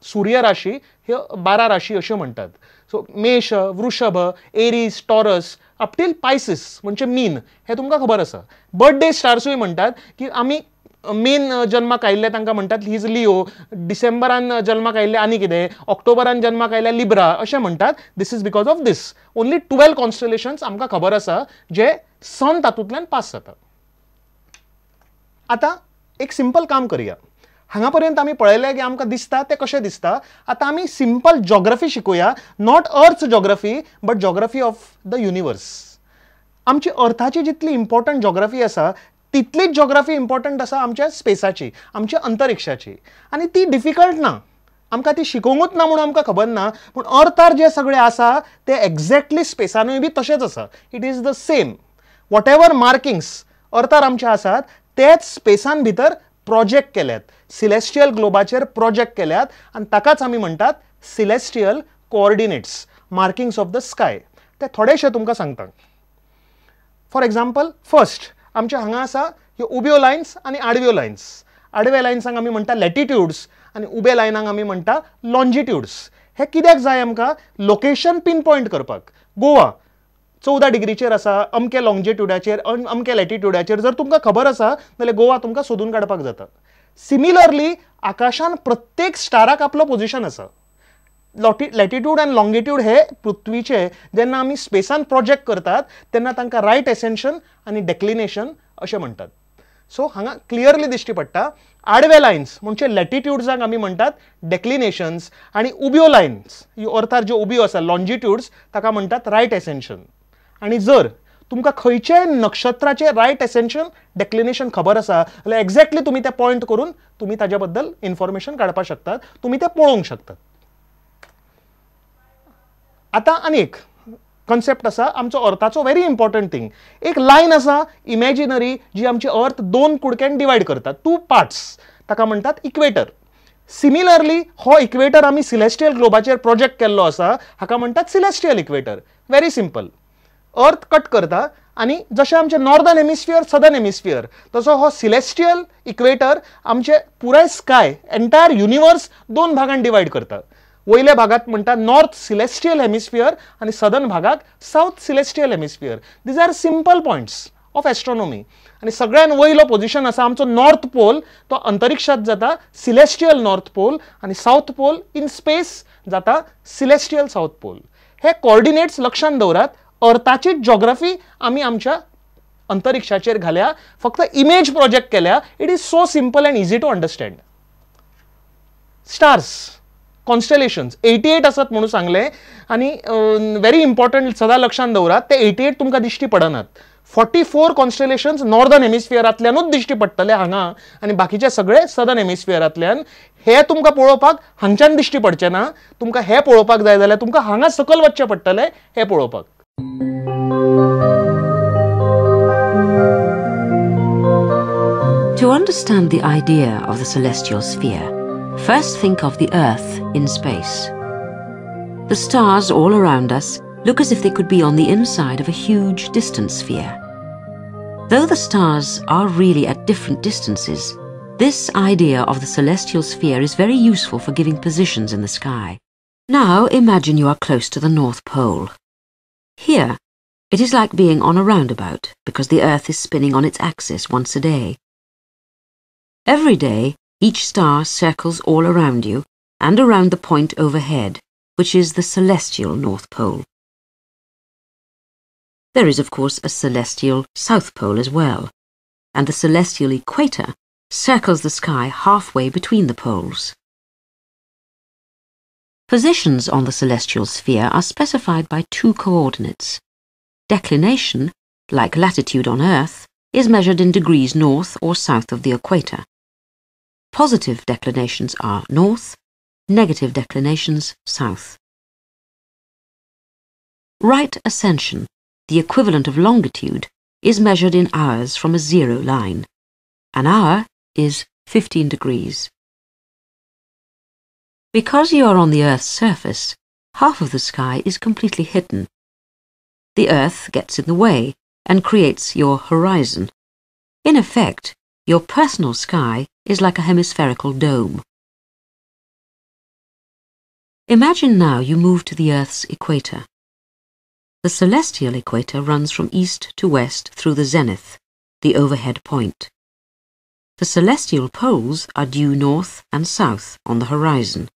सूर्य राशी ह्यो 12 राशी अश्यो म्हणटात. सो मेष, वृषभ, एरीज, टॉरस अप टील पायसीस म्हणजे मीन हे तुमकां खबर आसा. बर्थडे स्टार्सूय म्हणटात की आमी मेन जल्माक आयिल्ले तांकां म्हणटात ही इज लिओ, डिसेंबरान जल्माक आयिल्ले आनी कितें, ऑक्टोबरान जल्माक आयिल्ले लिब्रा अशें म्हणटात. This is because of this. Only 12 constellations आमकां खबर आसा जे सन तातूंतल्यान पास जाता. आतां एक सिंपल काम करया. हांगा पर्यंत आमी पळयलें की आमकां दिसता तें कशें दिसता. आतां आमी सिंपल जॉग्रफी शिकुया. Not earth geography but geography of the universe. आमची अर्थाची जितली इम्पॉर्टंट जॉग्रफी आसा तितलीच जॉग्रफी इम्पॉर्टंट आसा आमच्या स्पेसाची, आमच्या अंतरिक्षाची. आनी ती डिफिकल्ट ना, आमकां ती शिकोवंकूच ना म्हणून आमकां खबर ना. पूण अर्थार जे सगळें आसा ते एक्झॅक्टली स्पेसानूय बी तशेंच आसा. It is the same. Whatever markings अर्थार आमचे आसात तेच स्पेसान भितर प्रोजेक्ट केल्यात, सिलेस्टियल ग्लोबाचेर प्रोजेक्ट केल्यात आनी ताकाच आमी म्हणटात celestial coordinates, markings of the sky. ते थोडेशे तुमकां सांगता. फॉर एक्झाम्पल फर्स्ट आमच्या हांगा आसा ह्यो उब्यो लायन्स आनी आडव्यो लायन्स. आडव्या लायन्सांक आमी म्हणटा लॅटिट्यूड्स आनी उब्या लायनांक आमी म्हणटा लॉन्जिट्यूड्स. हे कित्याक जाय आमकां? लोकेशन पिन पॉयंट करपाक. गोवा 14 डिग्रीचेर आसा, अमके लॉन्जिट्यूडाचेर, अमके लॅटिट्यूडाचेर जर तुमकां खबर आसा जाल्यार गोवा तुमकां सोदून काडपाक जाता. सिमिलरली आकाशान प्रत्येक स्टाराक आपलो पोझिशन आसा. लॅटिट्यूड आनी लॉंगिट्यूड हे पृथ्वीचे जेन्ना आमी स्पेसान प्रोजेक्ट करतात तेन्ना तांकां रायट एसेन्शन आनी डेक्लिनेशन अशें म्हणटात. सो हांगा क्लियरली दिश्टी पडटा आडवे लायन्स म्हणजे लॅटिट्यूड्सांक आमी म्हणटात डेक्लिनेशन्स आनी उब्यो लायन्स अर्थात ज्यो उब्यो आसा लॉन्जिट्यूड्स ताका म्हणटात रायट एसेन्शन. आनी जर तुमकां खंयचेय नक्षत्राचे रायट एसेन्शन डेक्लिनेशन खबर आसा जाल्यार एक्झॅक्टली तुमी ते पॉयंट करून तुमी ताज्या बद्दल इन्फॉर्मेशन काडपाक शकतात, तुमी ते पळोवंक शकतात. आतां आनी एक कॉन्सेप्ट आसा आमचो अर्थाचो व्हेरी इम्पॉर्टंट थिंग. एक लायन आसा इमॅजिनरी जी आमची अर्थ 2 कुडक्यान डिवायड करता, 2 पार्ट्स, ताका म्हणटात इक्वेटर. सिमिलरली हो इक्वेटर आमी सिलेस्टियल ग्लोबाचेर प्रोजेक्ट केल्लो आसा, हाका म्हणटात सिलेस्टियल इक्वेटर. Very simple. अर्थ कट करता आनी जशें आमचें नॉर्दर्न हेमिस्फियर सदर्न हेमिस्फियर तसो हो सिलेस्टियल इक्वेटर आमचे पुराय स्काय एंटायर युनिवर्स 2 भागांत डिवायड करता. वयल्या भागात म्हणटा नॉर्थ सिलेस्टियल हेमिस्फियर आनी सदर्न भागाक south celestial hemisphere. These are simple points of astronomy. आनी सगळ्यान वयलो पोझिशन आसा आमचो नॉर्थ पोल, तो अंतरिक्षात जाता सिलेस्टियल नॉर्थ पोल आनी साउथ पोल इन स्पेस जाता सिलेस्टियल साउथ पोल. हे कोऑर्डिनेट्स लक्षांत दवरात. अर्थाची जॉग्रफी आमी आमच्या अंतरिक्षाचेर घाल्या, फक्त इमेज प्रोजेक्ट केल्या. It is so simple and easy to understand. Stars constellations 88 आसात म्हणून सांगले आनी व्हेरी इम्पॉर्टंट सदां लक्षांत दवरात ते 88 तुमकां दिश्टी पडनात. 44 कॉन्स्टेलेशन्स नॉर्दर्न हेमिस्फियरांतल्यानूच दिश्टी पडटले हांगा आनी बाकीचे सगळे सदर्न हेमिस्फियरांतल्यान. हे तुमकां पळोवपाक हांगच्यान दिश्टी पडचे ना. तुमकां हे पळोवपाक जाय जाल्यार तुमकां हांगा सकयल वचचें पडटलें हे पळोवपाक. To understand the idea of the celestial sphere, first think of the Earth in space. The stars all around us look as if they could be on the inside of a huge distant sphere. Though the stars are really at different distances, this idea of the celestial sphere is very useful for giving positions in the sky. Now imagine you are close to the North Pole. Here, it is like being on a roundabout because the Earth is spinning on its axis once a day. Every day, each star circles all around you and around the point overhead, which is the celestial North Pole. There is, of course, a celestial South Pole as well, and the celestial equator circles the sky halfway between the poles. Positions on the celestial sphere are specified by 2 coordinates. Declination, like latitude on Earth, is measured in degrees north or south of the equator. Positive declinations are north, negative declinations south. Right ascension, the equivalent of longitude, is measured in hours from a zero line. An hour is 15 degrees. Because you are on the Earth's surface, half of the sky is completely hidden. The Earth gets in the way and creates your horizon. In effect, your personal sky is like a hemispherical dome. Imagine now you move to the Earth's equator. The celestial equator runs from east to west through the zenith, the overhead point. The celestial poles are due north and south on the horizon.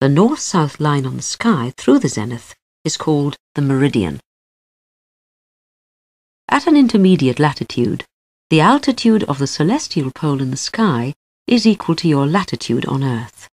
The north-south line on the sky through the zenith is called the meridian. At an intermediate latitude, the altitude of the celestial pole in the sky is equal to your latitude on Earth.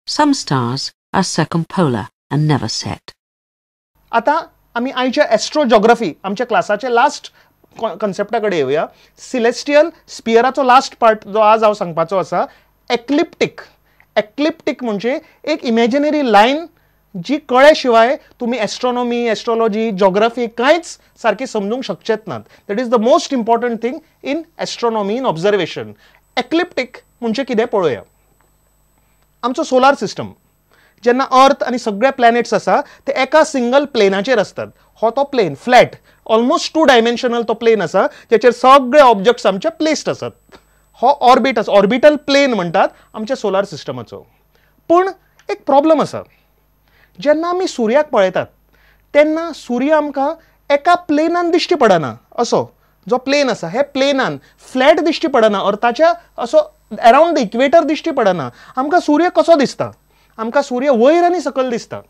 Some stars are circumpolar and never set. आता आम्ही आयच्या एस्ट्रोजॉग्राफी आमच्या क्लासाचे last कन्सेप्टाकडे येऊया. Celestial स्पियराचो last part जो आज हांव सांगपाचो आसा, एक्लिप्टिक. एक्लिप्टिक म्हणजे एक इमॅजिनरी लायन जी कळे शिवाय तुम्ही एस्ट्रॉनॉमी, एस्ट्रोलॉजी, जॉग्राफी कांयच सारखी समजूंक शकचेत नात. That is the most important thing in astronomy, in observation. Ecliptic म्हणजे कितें पळोवया. आमचो सोलार सिस्टम जेन्ना अर्थ आनी सगळे प्लॅनेट्स आसा ते एका सिंगल प्लेनाचेर असतात. हो तो प्लेन फ्लॅट ऑलमोस्ट 2 डायमेन्शनल तो प्लेन आसा जेचेर सगळे ऑब्जेक्ट्स आमचे प्लेस्ड आसात. हो ऑर्बिट आसा, ऑर्बिटल प्लेन म्हणटात आमच्या सोलार सिस्टमाचो. पूण एक प्रॉब्लम आसा. जेन्ना आमी सुर्याक पळयतात तेन्ना सूर्य आमकां एका प्लेनान दिश्टी पडना. असो जो प्लेन आसा हे प्लेनान फ्लॅट दिश्टी पडना, अर्थाच्या असो अराउंड द इक्वेटर दिश्टी पडना. आमकां सूर्य कसो दिसता? आमकां सूर्य वयर आनी सकयल दिसता.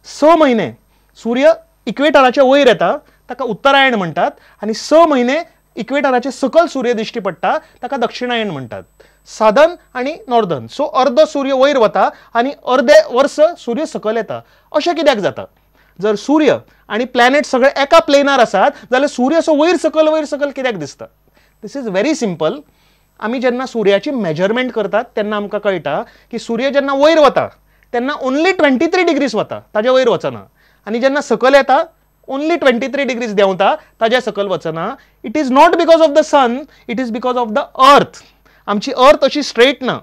6 म्हयने सूर्य इक्वेटराच्या वयर येता ताका उत्तरायण म्हणटात, आनी 6 म्हयने इक्वेटराचे सकयल सूर्य दिश्टी पडटा ताका दक्षिणायण म्हणटात. सादर्न आनी नॉर्दर्न. सो अर्द सूर्य वयर वता आनी अर्दे वर्स सूर्य सकयल येता. अशें कित्याक जाता? जर सूर्य आनी प्लॅनेट सगळे एका प्लेनार आसात जाल्यार सूर्य असो वयर सकयल कित्याक दिसता? दिस इज व्हेरी सिंपल. आमी जेन्ना सूर्याची मेजरमेंट करतात तेन्ना आमकां कळटा की सूर्य जेन्ना वयर वता तेन्ना ओन्ली 23 डिग्रीज वता, ताजे वयर वचना. आनी जेन्ना सकयल येता ओन्ली 23 डिग्रीज देंवता, ताज्या सकयल वचना. It is not because of the sun, it is because of the earth. आमची अर्थ अशी स्ट्रेट ना,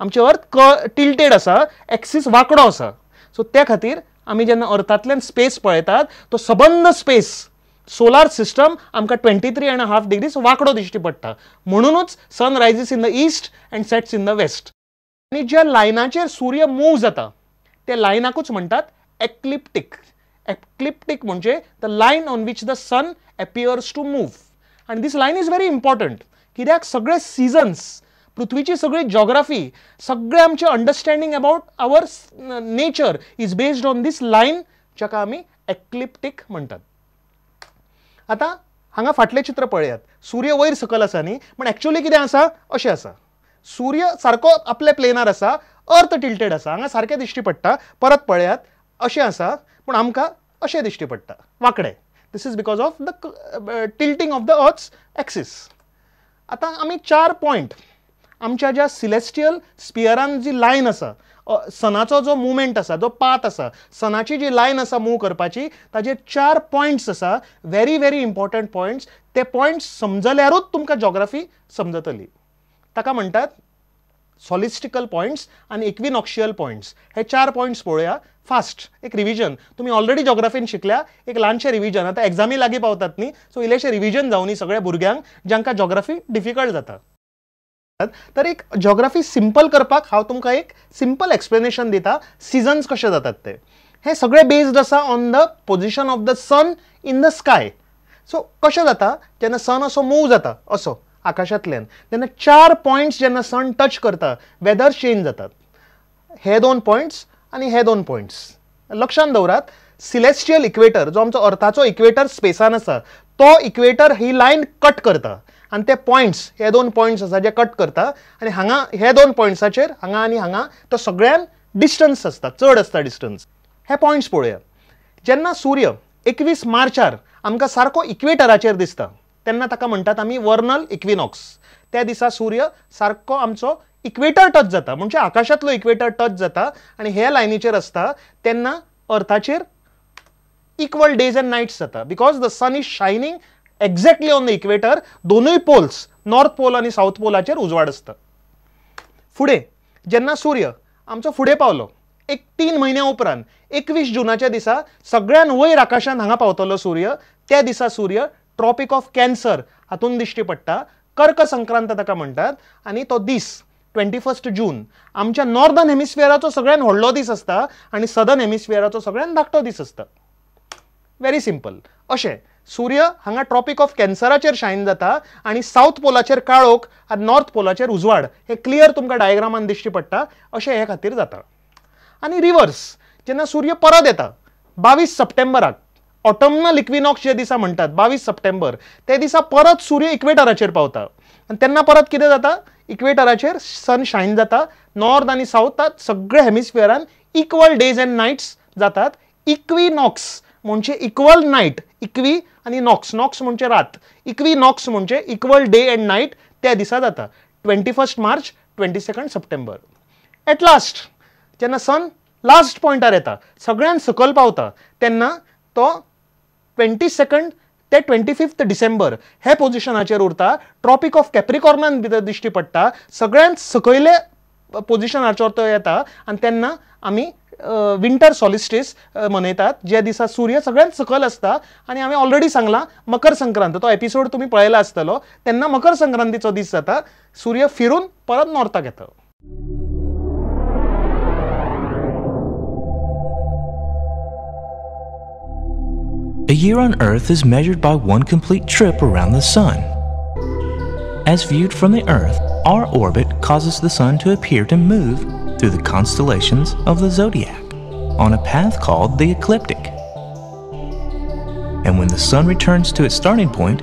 आमची अर्थ टिल्टेड आसा, एक्सीस वांकडो आसा. सो त्या खातीर आमी जेन्ना अर्थांतल्यान स्पेस पळयतात तो सबंद स्पेस सोलार सिस्टम आमकां 23.5 डिग्रीज वांकडो दिश्टी पडटा. म्हणूनच sun rises in the east and sets in the west. आनी ज्या लायनाचेर सूर्य मूव जाता त्या लायनाकूच म्हणटात एक्लिप्टिक. एक्लिप्टिक म्हणजे the line on which the sun appears to move. आनी this line is very important. कित्याक सगळे सिजन्स, पृथ्वीची सगळी जॉग्राफी, सगळे आमचे understanding about our nature is based on this line जाका आमी एक्लिप्टिक म्हणटात. आता हांगा फाटलें चित्र पळयात. सूर्य वयर सकयल आसा न्ही, पण एक्चुअली कितें आसा? अशें आसा. सूर्य सारको आपल्या प्लेनार आसा, अर्थ टिल्टेड आसा. हांगा सारकें दिश्टी पडटा. परत पळयात, अशें आसा पूण आमकां अशें दिश्टी पडटा, वांकडें. This is because of the tilting of the earth's axis. आता आमी 4 पॉयंट आमच्या ज्या सिलेस्टियल स्पियरान जी लायन आसा, सनाचो जो मुवमेंट आसा, जो पाथ आसा, सनाची जी लायन आसा मूव करपाची, ताजे 4 पॉयंट्स आसा, व्हेरी व्हेरी इम्पॉर्टंट पॉयंट्स. ते पॉयंट्स समजल्यारूच तुमकां जॉग्राफी समजतली. ताका म्हणटात सॉलिस्टिकल पॉयंट्स आनी इक्विनॉक्शियल पॉयंट्स. हे 4 पॉयंट्स पळोवया. फास्ट एक रिव्हिजन. तुम्ही ऑलरेडी जॉग्राफीन शिकल्या. एक ल्हानशें रिव्हिजन. आता एक्झामी लागीं पावतात न्ही, सो इल्लेशें रिव्हिजन जावं न्ही सगळ्या भुरग्यांक जांकां जॉग्राफी डिफिकल्ट जाता. तर एक जॉग्राफी सिंपल करपाक हांव तुमकां एक सिंपल एक्सप्लेनेशन दिता. सिजन्स कशे जातात ते. हे सगळे बेस्ड आसा on the position of the sun in the sky. So कशें जाता जेन्ना सन असो मूव जाता असो आकाशांतल्यान, तेन्ना 4 पॉयंट्स जेन्ना सन टच करता वेदर चेंज जातात. हे 2 पॉयंट्स आनी हे 2 पॉयंट्स लक्षांत दवरात. सिलेस्टियल इक्वेटर जो आमचो अर्थाचो इक्वेटर स्पेसान आसा, तो इक्वेटर ही लायन कट करता आनी ते पॉयंट्स, हे 2 पॉयंट्स आसा जे कट करता. आनी हांगा हे 2 पॉयंट्साचेर हांगा आनी हांगा तो सगळ्यान डिस्टन्स आसता, चड आसता डिस्टन्स. हे पॉयंट्स पळोवया. जेन्ना सूर्य 21 मार्चार आमकां सारको इक्वेटराचेर दिसता तेन्ना ताका म्हणटात आमी वर्नल इक्विनॉक्स. त्या दिसा सूर्य सारको आमचो इक्वेटर टच जाता, म्हणजे आकाशांतलो इक्वेटर टच जाता आनी हे लायनीचेर आसता तेन्ना अर्थाचेर इक्वल डेज अँड नायट्स जाता. Because the sun is shining exactly on the equator. दोनूय पोल्स, नॉर्थ पोल आनी साऊथ पोलाचेर उजवाड आसता. फुडें जेन्ना सूर्य आमचो फुडें पावलो, एक 3 म्हयन्या उपरांत 21 जुनाच्या दिसा सगळ्यान वयर आकाशांत हांगा पावतलो सूर्य. त्या दिसा सूर्य ट्रॉपिक ऑफ कॅन्सर हातून दिश्टी पडटा. कर्क संक्रांत ताका म्हणटात. आनी तो दीस 21 जून आमच्या नॉर्दर्न हेमिस्फियराचो सगळ्यात व्हडलो दीस आसता आनी सदर्न हेमिस्फियराचो सगळ्यात धाकटो दीस आसता. Very simple. अशें सूर्य हांगा ट्रॉपिक ऑफ कॅन्सराचेर शायन जाता आनी साऊथ पोलाचेर काळोख आनी नॉर्थ पोलाचेर उजवाड हे क्लियर तुमकां डायग्रामान दिश्टी पडटा. अशें हे खातीर जाता. आनी रिवर्स जेन्ना सूर्य परत येता 22 सप्टेंबराक ऑटमनल इक्विनॉक्स जे दिसा म्हणटात 22 सप्टेंबर ते दिसा परत सूर्य इक्वेटराचेर पावता आनी तेन्ना परत कितें जाता इक्वेटराचेर सन शायन जाता. नॉर्थ आनी साऊथात सगळे हेमिस्फियरान इक्वल डेज एंड नायट्स जातात. इक्विनॉक्स म्हणजे इक्वल नायट इक्वी आनी नॉक्स नॉक्स म्हणजे रात इक्विनॉक्स म्हणजे इक्वल डे एंड नायट त्या दिसा जाता 21 मार्च 22 सप्टेंबर. एट लास्ट जेन्ना सन लास्ट पॉयंटार येता सगळ्यान सकयल पावता तेन्ना तो 22 ते 25 डिसेंबर हे पोजिशनाचेर उरता. ट्रॉपिक ऑफ कॅप्रिकॉर्नान भितर दिश्टी पडटा. सगळ्यात सकयले पोजिशनाचेर तो येता आनी तेन्ना आमी विंटर सॉलिस्टिस मनयतात ज्या दिसा सूर्य सगळ्यात सकयल आसता. आनी हांवें ऑलरेडी सांगलां मकर संक्रांत तो एपिसोड तुमी पळयला आसतलो तेन्ना मकर संक्रांतीचो दीस जाता. सूर्य फिरून परत नॉर्थाक येता. A year on Earth is measured by one complete trip around the Sun. As viewed from the Earth, our orbit causes the Sun to appear to move through the constellations of the zodiac on a path called the ecliptic. And when the Sun returns to its starting point,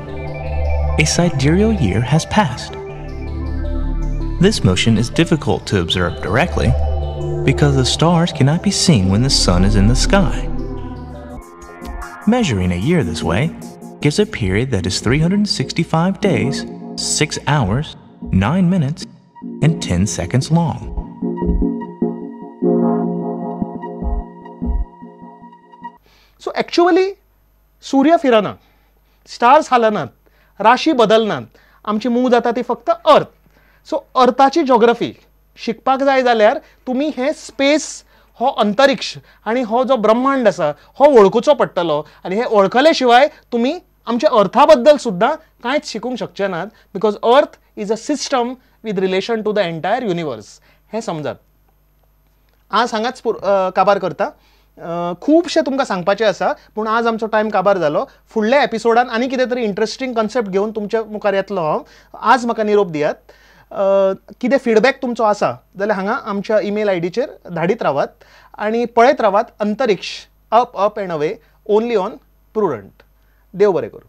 a sidereal year has passed. This motion is difficult to observe directly because the stars cannot be seen when the Sun is in the sky. Measuring a year this way gives a period that is 365 days, 6 hours, 9 minutes, and 10 seconds long. So actually सूर्य फिरना, stars हालनात, राशी बदलनात. आमची मूग जाता ती फक्त अर्थ. So अर्थाची geography शिकपाक जाय जाल्यार तुमी हे स्पेस हो अंतरिक्ष आणि हो जो ब्रह्मांड आसा हो वळखुचो पडटलो. आनी हे वळखले शिवाय तुमी आमच्या अर्था बद्दल सुद्दां कांयच शिकूंक शकचे नात. Because earth is a system with relation to the entire universe हे समजात. आज हांगाच काबार करता. खूबशें तुमकां सांगपाचें आसा पूण आज आमचो टायम काबार जालो. फुडल्या एपिसोडान आनी कितें तरी इंट्रस्टिंग कन्सेप्ट घेवन तुमच्या मुखार येतलो हांव. आज म्हाका निरोप दियात. कितें फीडबॅक तुमचो आसा जाल्यार हांगा आमच्या ईमेल आयडीचेर धाडीत रावात आनी पळयत रावात अंतरिक्ष up up and away only on prudent. देव बरें करूं.